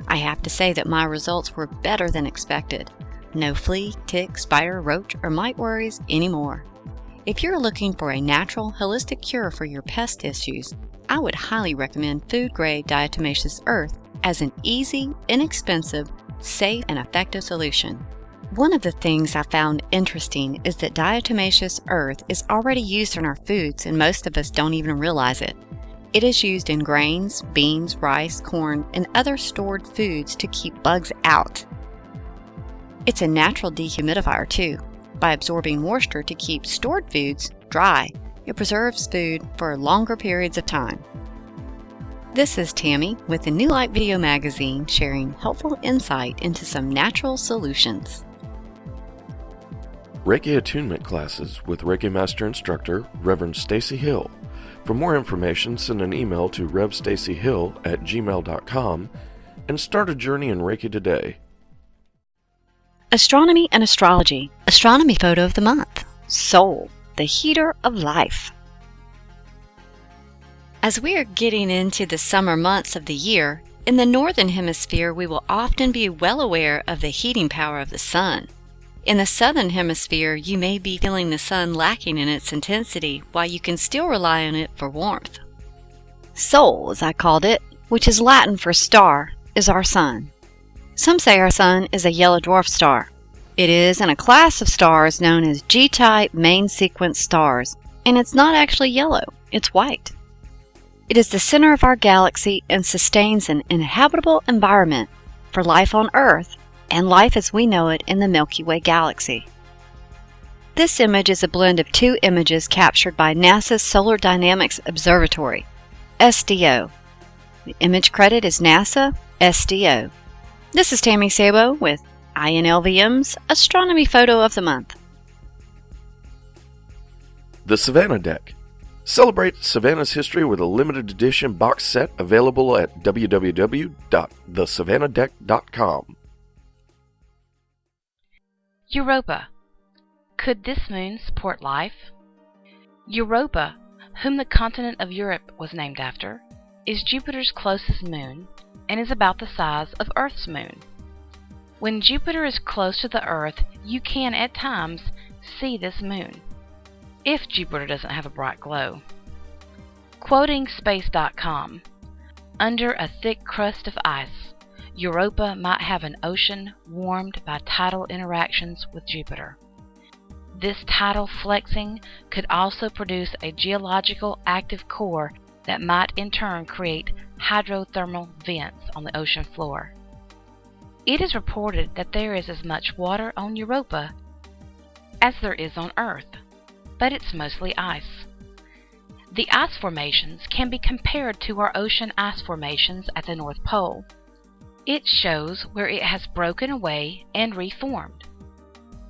I have to say that my results were better than expected. No flea, tick, spider, roach, or mite worries anymore. If you're looking for a natural, holistic cure for your pest issues, I would highly recommend food-grade diatomaceous earth as an easy, inexpensive, safe, and effective solution. One of the things I found interesting is that diatomaceous earth is already used in our foods and most of us don't even realize it. It is used in grains, beans, rice, corn, and other stored foods to keep bugs out. It's a natural dehumidifier too. By absorbing moisture to keep stored foods dry, it preserves food for longer periods of time. This is Tammy with the New Light Video Magazine sharing helpful insight into some natural solutions. Reiki attunement classes with Reiki Master Instructor Reverend Stacy Hill. For more information, send an email to revstacyhill@gmail.com and start a journey in Reiki today. Astronomy and Astrology. Astronomy Photo of the Month. Soul, the heater of life. As we are getting into the summer months of the year, in the Northern Hemisphere we will often be well aware of the heating power of the sun. In the Southern Hemisphere you may be feeling the sun lacking in its intensity while you can still rely on it for warmth. Sol, as I called it, which is Latin for star, is our sun. Some say our sun is a yellow dwarf star. It is in a class of stars known as G-type main sequence stars, and it's not actually yellow, it's white. It is the center of our galaxy and sustains an inhabitable environment for life on Earth and life as we know it in the Milky Way galaxy. This image is a blend of two images captured by NASA's Solar Dynamics Observatory, SDO. The image credit is NASA, SDO. This is Tammy Sabo with INLVM's Astronomy Photo of the Month. The Savannah Deck. Celebrate Savannah's history with a limited edition box set available at www.thesavannahdeck.com. Europa. Could this moon support life? Europa, whom the continent of Europe was named after, is Jupiter's closest moon and is about the size of Earth's moon. When Jupiter is close to the Earth, you can at times see this moon, if Jupiter doesn't have a bright glow. Quoting Space.com, under a thick crust of ice, Europa might have an ocean warmed by tidal interactions with Jupiter. This tidal flexing could also produce a geological active core that might in turn create hydrothermal vents on the ocean floor. It is reported that there is as much water on Europa as there is on Earth, but it's mostly ice. The ice formations can be compared to our ocean ice formations at the North Pole. It shows where it has broken away and reformed.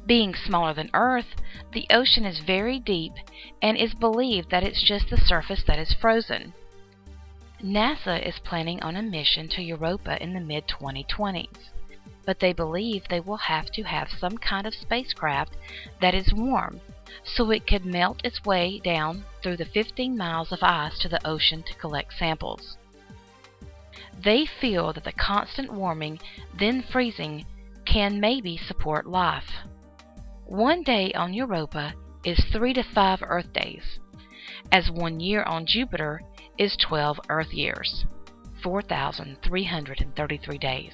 Being smaller than Earth, the ocean is very deep and is believed that it's just the surface that is frozen. NASA is planning on a mission to Europa in the mid-2020s, but they believe they will have to have some kind of spacecraft that is warm, so it could melt its way down through the 15 miles of ice to the ocean to collect samples. They feel that the constant warming, then freezing, can maybe support life. One day on Europa, is 3 to 5 Earth days, as 1 year on Jupiter is 12 Earth years, 4,333 days.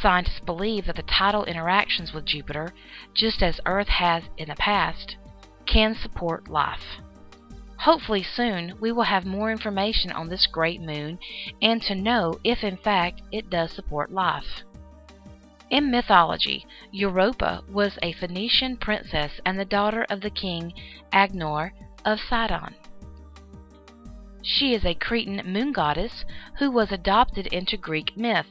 Scientists believe that the tidal interactions with Jupiter, just as Earth has in the past, can support life. Hopefully soon we will have more information on this great moon and to know if in fact it does support life. In mythology, Europa was a Phoenician princess and the daughter of the king Agenor of Sidon. She is a Cretan moon goddess who was adopted into Greek myth.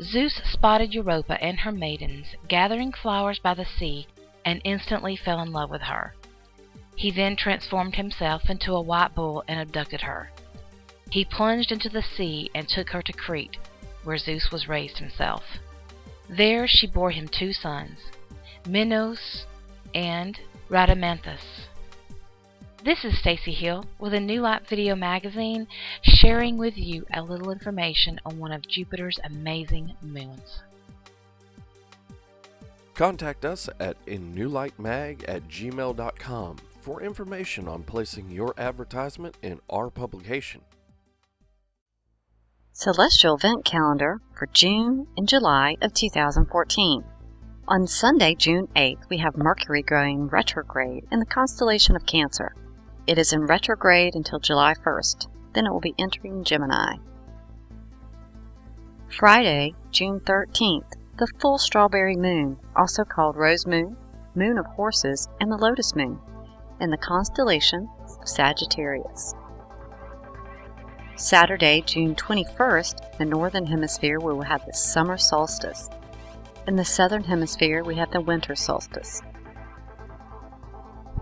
Zeus spotted Europa and her maidens gathering flowers by the sea and instantly fell in love with her. He then transformed himself into a white bull and abducted her. He plunged into the sea and took her to Crete, where Zeus was raised himself. There she bore him 2 sons, Minos and Rhadamanthus. This is Stacy Hill with a New Light Video Magazine, sharing with you a little information on one of Jupiter's amazing moons. Contact us at innewlightmag@gmail.com for information on placing your advertisement in our publication. Celestial event calendar for June and July of 2014. On Sunday, June 8th, we have Mercury going retrograde in the constellation of Cancer. It is in retrograde until July 1st. Then it will be entering Gemini. Friday, June 13th, the full strawberry moon, also called rose moon, moon of horses, and the lotus moon, in the constellation of Sagittarius. Saturday, June 21st, the northern hemisphere we will have the summer solstice. In the southern hemisphere we have the winter solstice.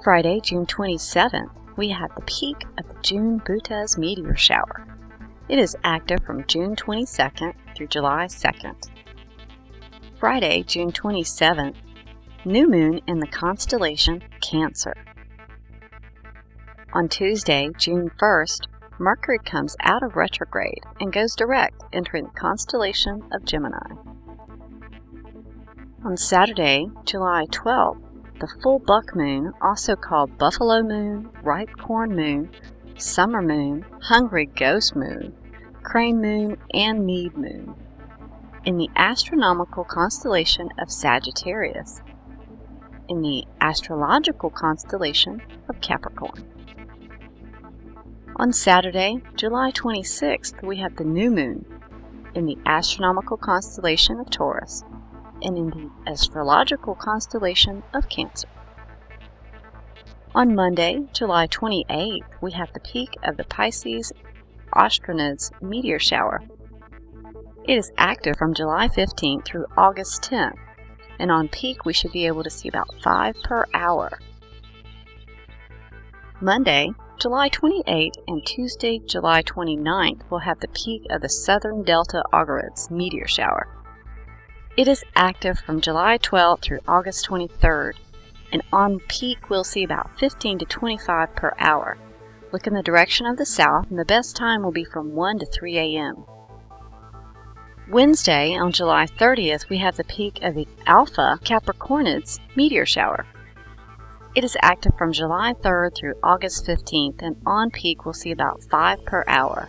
Friday, June 27th, we have the peak of the June Butez meteor shower. It is active from June 22nd through July 2nd. Friday, June 27th, new moon in the constellation Cancer. On Tuesday, June 1st, Mercury comes out of retrograde and goes direct, entering the constellation of Gemini. On Saturday, July 12th, the full buck moon, also called buffalo moon, ripe corn moon, summer moon, hungry ghost moon, crane moon, and mead moon, in the astronomical constellation of Sagittarius, in the astrological constellation of Capricorn. On Saturday, July 26th, we have the new moon in the astronomical constellation of Taurus and in the astrological constellation of Cancer. On Monday, July 28th, we have the peak of the Pisces Astronids meteor shower. It is active from July 15th through August 10th, and on peak we should be able to see about 5 per hour. Monday, July 28th and Tuesday, July 29th will have the peak of the Southern Delta Augurids meteor shower. It is active from July 12th through August 23rd, and on peak we'll see about 15 to 25 per hour. Look in the direction of the south, and the best time will be from 1 to 3 a.m. Wednesday, on July 30th, we have the peak of the Alpha Capricornids meteor shower. It is active from July 3rd through August 15th, and on peak we'll see about 5 per hour.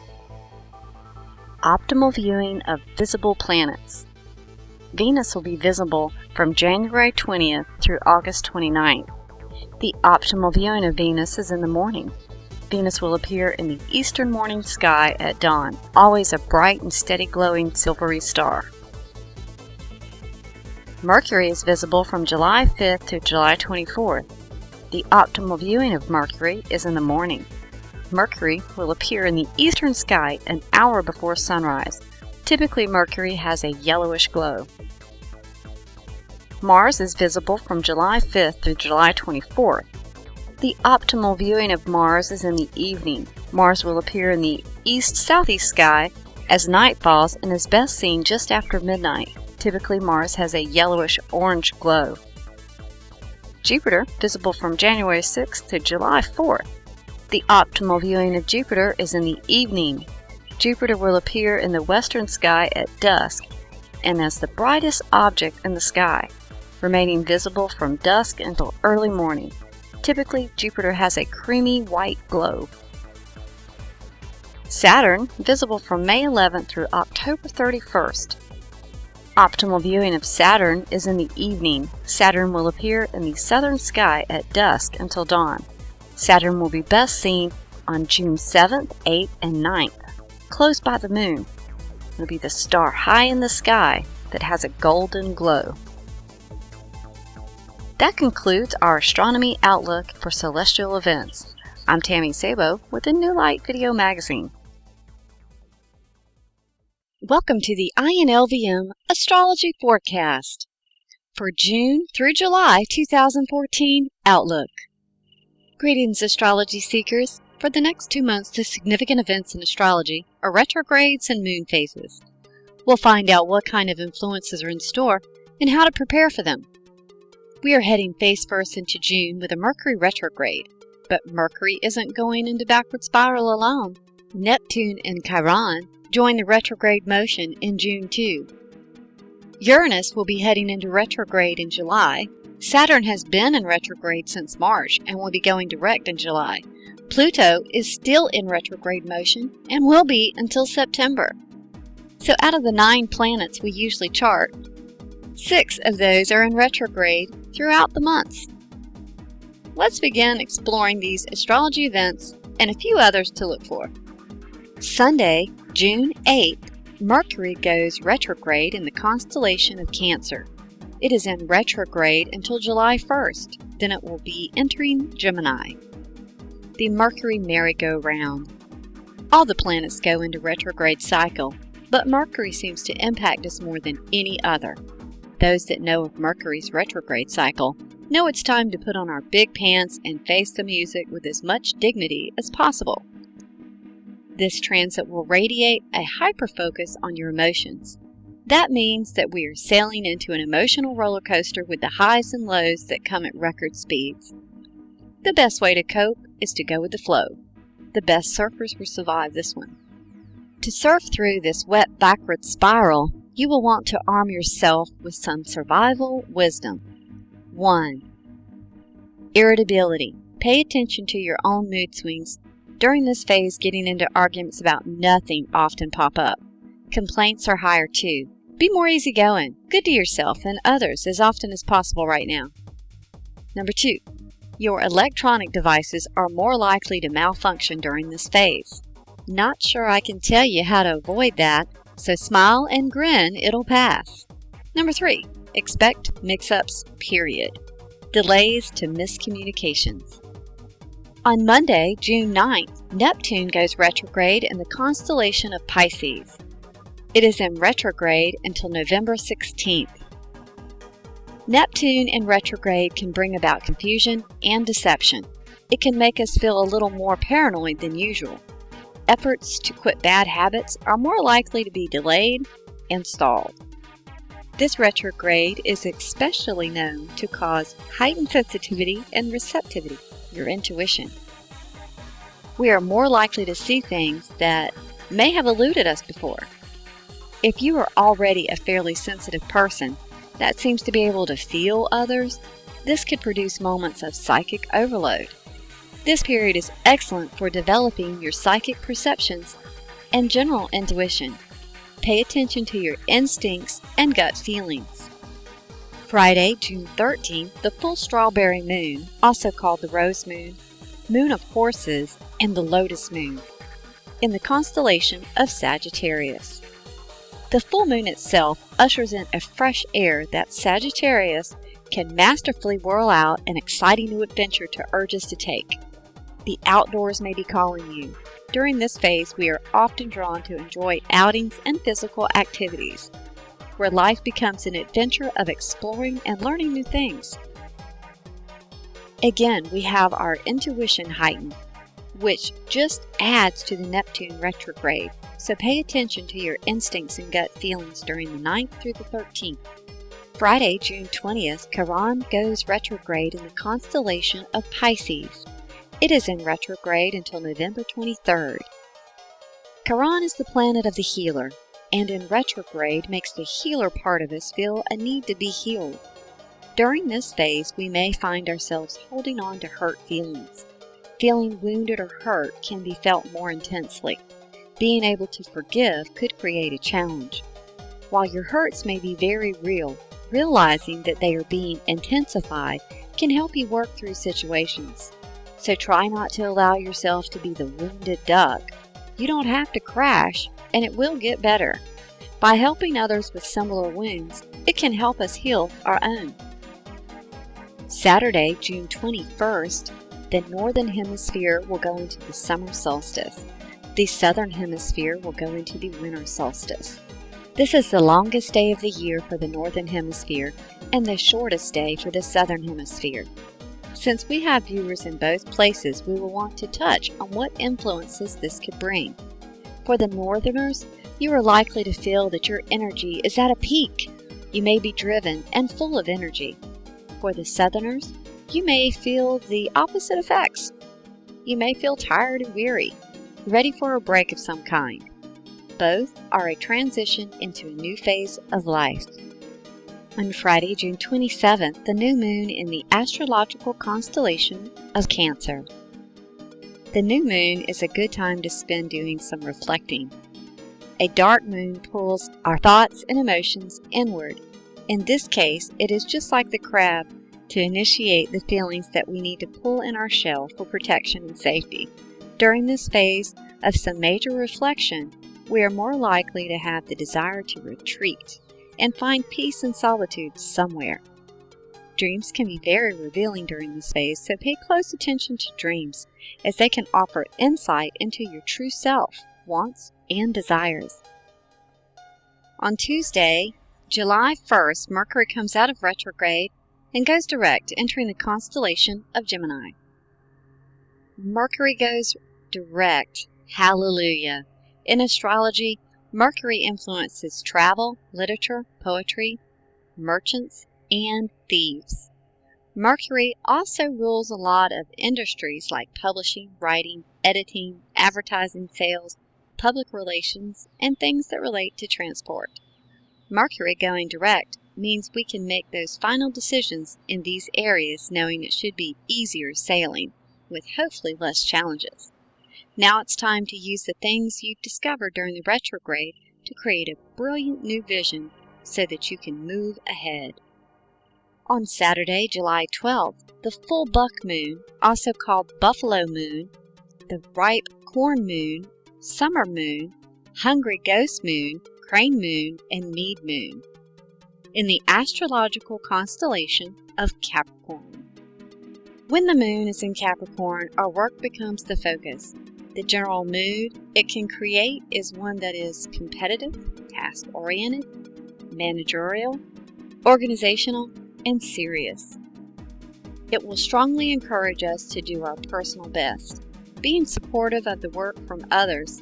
Optimal viewing of visible planets. Venus will be visible from January 20th through August 29th. The optimal viewing of Venus is in the morning. Venus will appear in the eastern morning sky at dawn, always a bright and steady glowing silvery star. Mercury is visible from July 5th to July 24th. The optimal viewing of Mercury is in the morning. Mercury will appear in the eastern sky an hour before sunrise. Typically, Mercury has a yellowish glow. Mars is visible from July 5th through July 24th. The optimal viewing of Mars is in the evening. Mars will appear in the east-southeast sky as night falls and is best seen just after midnight. Typically, Mars has a yellowish-orange glow. Jupiter, visible from January 6th to July 4th. The optimal viewing of Jupiter is in the evening. Jupiter will appear in the western sky at dusk and as the brightest object in the sky, remaining visible from dusk until early morning. Typically, Jupiter has a creamy white glow. Saturn, visible from May 11th through October 31st. Optimal viewing of Saturn is in the evening. Saturn will appear in the southern sky at dusk until dawn. Saturn will be best seen on June 7th, 8th, and 9th, close by the moon. It will be the star high in the sky that has a golden glow. That concludes our astronomy outlook for celestial events. I'm Tammy Sabo with the New Light Video Magazine. Welcome to the INLVM Astrology Forecast for June through July 2014 Outlook. Greetings, astrology seekers. For the next 2 months, the significant events in astrology are retrogrades and moon phases. We'll find out what kind of influences are in store and how to prepare for them. We are heading face first into June with a Mercury retrograde, but Mercury isn't going into backward spiral alone. Neptune and Chiron join the retrograde motion in June too. Uranus will be heading into retrograde in July. Saturn has been in retrograde since March and will be going direct in July. Pluto is still in retrograde motion and will be until September. So out of the 9 planets we usually chart, 6 of those are in retrograde throughout the months. Let's begin exploring these astrology events and a few others to look for. Sunday, June 8th, Mercury goes retrograde in the constellation of Cancer. It is in retrograde until July 1st, then it will be entering Gemini. The Mercury merry-go-round. All the planets go into retrograde cycle, but Mercury seems to impact us more than any other. Those that know of Mercury's retrograde cycle know it's time to put on our big pants and face the music with as much dignity as possible. This transit will radiate a hyper-focus on your emotions. That means that we are sailing into an emotional roller coaster with the highs and lows that come at record speeds. The best way to cope is to go with the flow. The best surfers will survive this one. To surf through this wet backward spiral, you will want to arm yourself with some survival wisdom. 1. Irritability. Pay attention to your own mood swings. During this phase, getting into arguments about nothing often pop up. Complaints are higher too. Be more easygoing. Good to yourself and others as often as possible right now. Number 2. Your electronic devices are more likely to malfunction during this phase. Not sure I can tell you how to avoid that, so smile and grin, it'll pass. Number 3. Expect mix-ups, period. Delays to miscommunications. On Monday, June 9th, Neptune goes retrograde in the constellation of Pisces. It is in retrograde until November 16th. Neptune in retrograde can bring about confusion and deception. It can make us feel a little more paranoid than usual. Efforts to quit bad habits are more likely to be delayed and stalled. This retrograde is especially known to cause heightened sensitivity and receptivity, your intuition. We are more likely to see things that may have eluded us before. If you are already a fairly sensitive person that seems to be able to feel others, this could produce moments of psychic overload. This period is excellent for developing your psychic perceptions and general intuition. Pay attention to your instincts and gut feelings. Friday, June 13th, the full strawberry moon, also called the rose moon, moon of horses, and the lotus moon, in the constellation of Sagittarius. The full moon itself ushers in a fresh air that Sagittarius can masterfully whirl out an exciting new adventure to urge us to take. The outdoors may be calling you. During this phase, we are often drawn to enjoy outings and physical activities, where life becomes an adventure of exploring and learning new things. Again, we have our intuition heightened, which just adds to the Neptune retrograde, so pay attention to your instincts and gut feelings during the 9th through the 13th. Friday, June 20th, Chiron goes retrograde in the constellation of Pisces. It is in retrograde until November 23rd. Chiron is the planet of the healer, and in retrograde makes the healer part of us feel a need to be healed. During this phase, we may find ourselves holding on to hurt feelings. Feeling wounded or hurt can be felt more intensely. Being able to forgive could create a challenge. While your hurts may be very real, realizing that they are being intensified can help you work through situations. So try not to allow yourself to be the wounded duck. You don't have to crash, and it will get better. By helping others with similar wounds, it can help us heal our own. Saturday, June 21st, the Northern Hemisphere will go into the summer solstice. The Southern Hemisphere will go into the winter solstice. This is the longest day of the year for the Northern Hemisphere and the shortest day for the Southern Hemisphere. Since we have viewers in both places, we will want to touch on what influences this could bring. For the Northerners, you are likely to feel that your energy is at a peak. You may be driven and full of energy. For the Southerners, you may feel the opposite effects. You may feel tired and weary, ready for a break of some kind. Both are a transition into a new phase of life. On Friday, June 27th, the new moon in the astrological constellation of Cancer. The new moon is a good time to spend doing some reflecting. A dark moon pulls our thoughts and emotions inward. In this case, it is just like the crab to initiate the feelings that we need to pull in our shell for protection and safety. During this phase of some major reflection, we are more likely to have the desire to retreat and find peace and solitude somewhere. Dreams can be very revealing during this phase, so pay close attention to dreams, as they can offer insight into your true self, wants, and desires. On Tuesday, July 1st, Mercury comes out of retrograde and goes direct, entering the constellation of Gemini. Mercury goes direct. Hallelujah! In astrology, Mercury influences travel, literature, poetry, merchants, and thieves. Mercury also rules a lot of industries like publishing, writing, editing, advertising, sales, public relations, and things that relate to transport. Mercury going direct means we can make those final decisions in these areas knowing it should be easier sailing, with hopefully less challenges. Now it's time to use the things you've discovered during the retrograde to create a brilliant new vision so that you can move ahead. On Saturday, July 12th, the full buck moon, also called buffalo moon, the ripe corn moon, summer moon, hungry ghost moon, crane moon, and mead moon, in the astrological constellation of Capricorn. When the moon is in Capricorn, our work becomes the focus. The general mood it can create is one that is competitive, task-oriented, managerial, organizational, and serious. It will strongly encourage us to do our personal best. Being supportive of the work from others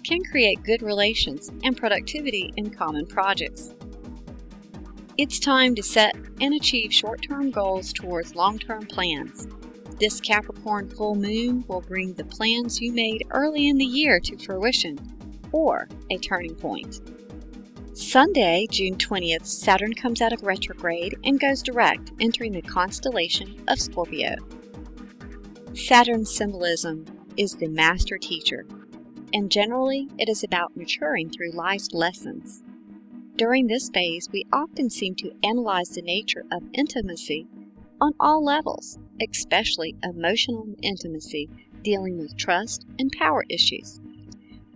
can create good relations and productivity in common projects. It's time to set and achieve short-term goals towards long-term plans. This Capricorn full moon will bring the plans you made early in the year to fruition, or a turning point. Sunday, June 20th, Saturn comes out of retrograde and goes direct, entering the constellation of Scorpio. Saturn's symbolism is the master teacher, and generally it is about maturing through life's lessons. During this phase, we often seem to analyze the nature of intimacy on all levels, especially emotional intimacy, dealing with trust and power issues.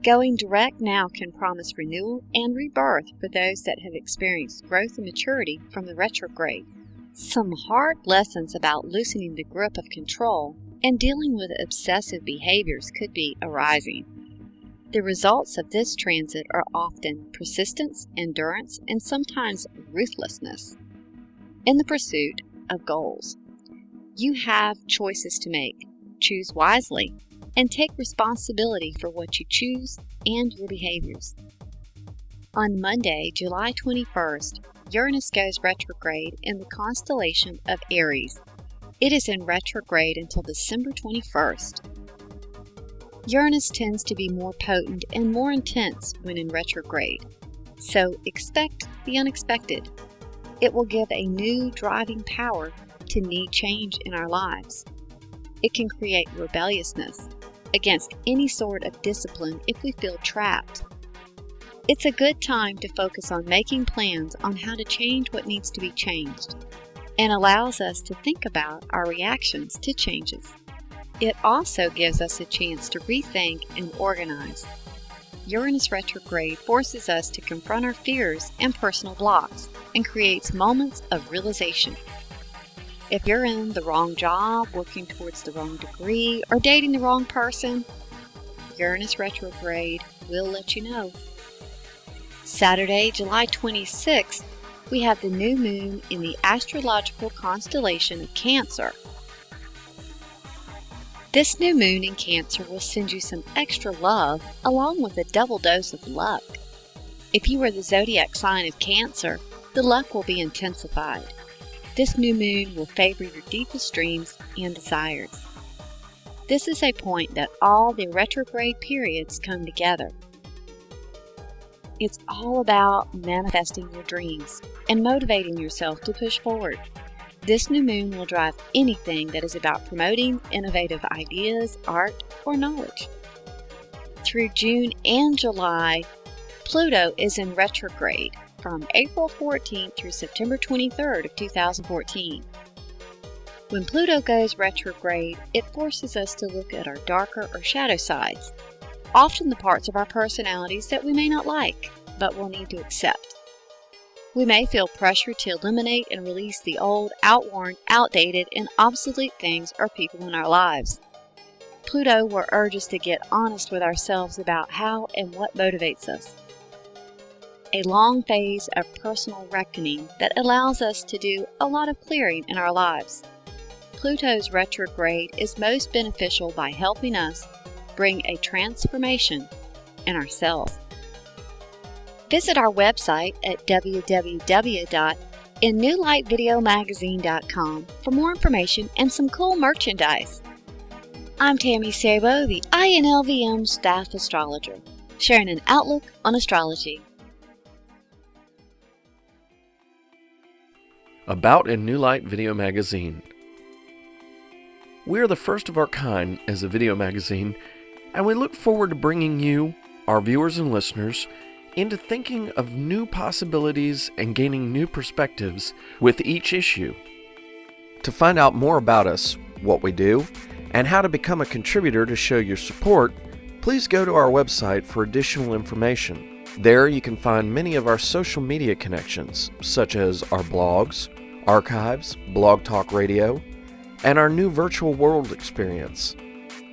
Going direct now can promise renewal and rebirth for those that have experienced growth and maturity from the retrograde. Some hard lessons about loosening the grip of control and dealing with obsessive behaviors could be arising. The results of this transit are often persistence, endurance, and sometimes ruthlessness in the pursuit of goals. You have choices to make. Choose wisely and take responsibility for what you choose and your behaviors. On Monday, July 21st, Uranus goes retrograde in the constellation of Aries. It is in retrograde until December 21st. Uranus tends to be more potent and more intense when in retrograde, so expect the unexpected. It will give a new driving power to need change in our lives. It can create rebelliousness against any sort of discipline if we feel trapped. It's a good time to focus on making plans on how to change what needs to be changed, and allows us to think about our reactions to changes. It also gives us a chance to rethink and organize. Uranus retrograde forces us to confront our fears and personal blocks and creates moments of realization. If you're in the wrong job, working towards the wrong degree, or dating the wrong person, Uranus retrograde will let you know. Saturday, July 26th, we have the new moon in the astrological constellation of Cancer. This new moon in Cancer will send you some extra love along with a double dose of luck. If you are the zodiac sign of Cancer, the luck will be intensified. This new moon will favor your deepest dreams and desires. This is a point that all the retrograde periods come together. It's all about manifesting your dreams and motivating yourself to push forward. This new moon will drive anything that is about promoting innovative ideas, art, or knowledge. Through June and July, Pluto is in retrograde from April 14th through September 23rd of 2014. When Pluto goes retrograde, it forces us to look at our darker or shadow sides, often the parts of our personalities that we may not like, but will need to accept. We may feel pressure to eliminate and release the old, outworn, outdated, and obsolete things or people in our lives. Pluto will urge us to get honest with ourselves about how and what motivates us. A long phase of personal reckoning that allows us to do a lot of clearing in our lives. Pluto's retrograde is most beneficial by helping us bring a transformation in ourselves. Visit our website at www.INNewlightVideoMagazine.com for more information and some cool merchandise. I'm Tammy Sabo, the INLVM staff astrologer, sharing an outlook on astrology. About in New Light Video Magazine. We are the first of our kind as a video magazine, and we look forward to bringing you, our viewers and listeners, into thinking of new possibilities and gaining new perspectives with each issue. To find out more about us, what we do, and how to become a contributor to show your support, please go to our website for additional information. There you can find many of our social media connections, such as our blogs, archives, Blog Talk Radio, and our new virtual world experience.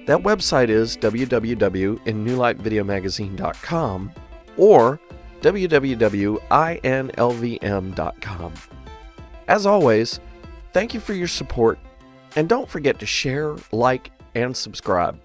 That website is www.INNewlightVideoMagazine.com or www.INLVM.com. As always, thank you for your support, and don't forget to share, like, and subscribe.